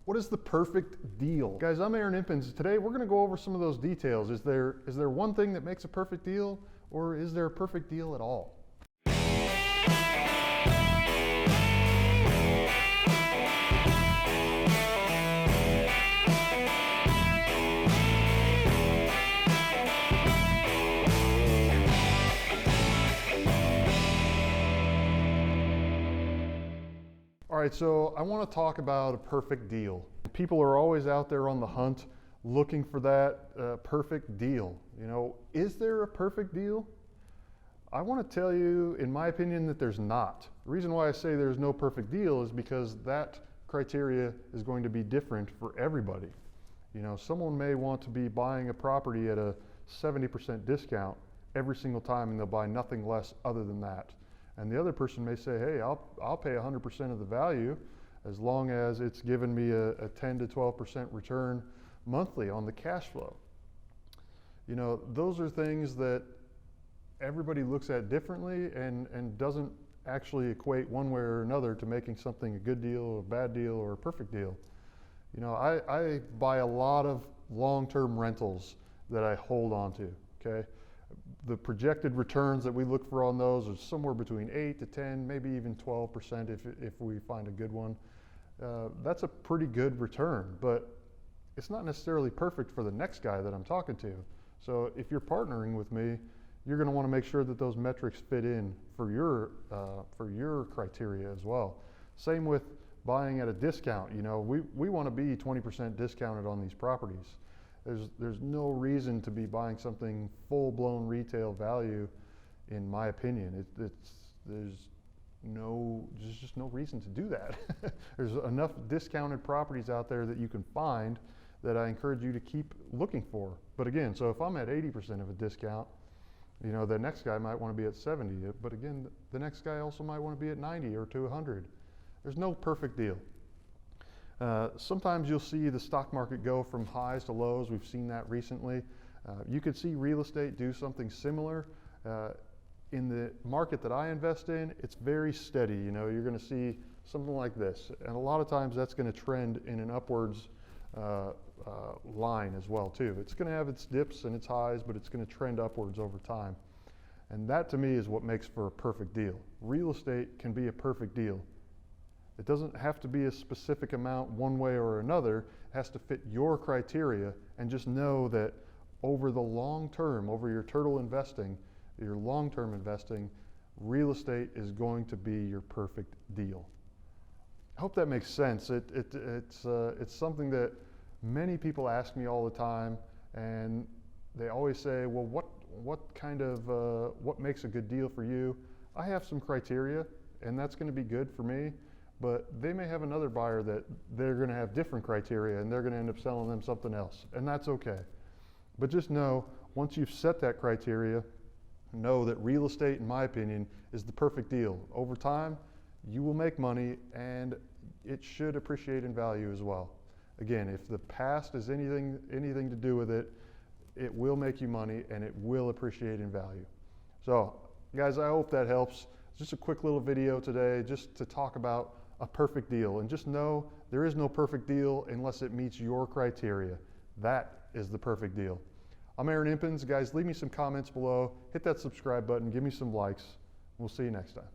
What is the perfect deal? Guys, I'm Aaron Impens. Today we're gonna go over some of those details. Is there one thing that makes a perfect deal, or is there a perfect deal at all? All right, so I want to talk about a perfect deal. People are always out there on the hunt looking for that perfect deal. You know, is there a perfect deal? I want to tell you, in my opinion, that there's not. The reason why I say there's no perfect deal is because that criteria is going to be different for everybody. You know, someone may want to be buying a property at a 70% discount every single time, and they'll buy nothing less other than that. And the other person may say, hey, I'll pay 100% of the value as long as it's given me a 10 to 12% return monthly on the cash flow. You know, those are things that everybody looks at differently and doesn't actually equate one way or another to making something a good deal, a bad deal, or a perfect deal. You know, I buy a lot of long-term rentals that I hold on to, okay? The projected returns that we look for on those are somewhere between 8 to 10, maybe even 12% if we find a good one. That's a pretty good return, but it's not necessarily perfect for the next guy that I'm talking to. So if you're partnering with me, you're going to want to make sure that those metrics fit in for your criteria as well. Same with buying at a discount. You know, we want to be 20% discounted on these properties. There's no reason to be buying something full-blown retail value, in my opinion. There's just no reason to do that. There's enough discounted properties out there that you can find that I encourage you to keep looking for. But again, so if I'm at 80% of a discount, you know, the next guy might want to be at 70, but again, the next guy also might want to be at 90 or to 100. There's no perfect deal. Sometimes you'll see the stock market go from highs to lows. We've seen that recently. You could see real estate do something similar. In the market that I invest in, it's very steady. You know, you're going to see something like this. And a lot of times that's going to trend in an upwards line as well too. It's going to have its dips and its highs, but it's going to trend upwards over time. And that to me is what makes for a perfect deal. Real estate can be a perfect deal. It doesn't have to be a specific amount one way or another. It has to fit your criteria, and just know that over the long term, over your turtle investing, your long-term investing, real estate is going to be your perfect deal. I hope that makes sense. It's something that many people ask me all the time, and they always say, well, what makes a good deal for you? I have some criteria, and that's going to be good for me. But they may have another buyer that they're going to have different criteria, and they're going to end up selling them something else, and that's okay. But just know, once you've set that criteria, know that real estate, in my opinion, is the perfect deal. Over time, you will make money, and it should appreciate in value as well. Again, if the past is anything to do with it, it will make you money, and it will appreciate in value. So, guys, I hope that helps. Just a quick little video today just to talk about a perfect deal, and just know there is no perfect deal unless it meets your criteria. That is the perfect deal. I'm Aaron Impens. Guys, leave me some comments below, hit that subscribe button, give me some likes. We'll see you next time.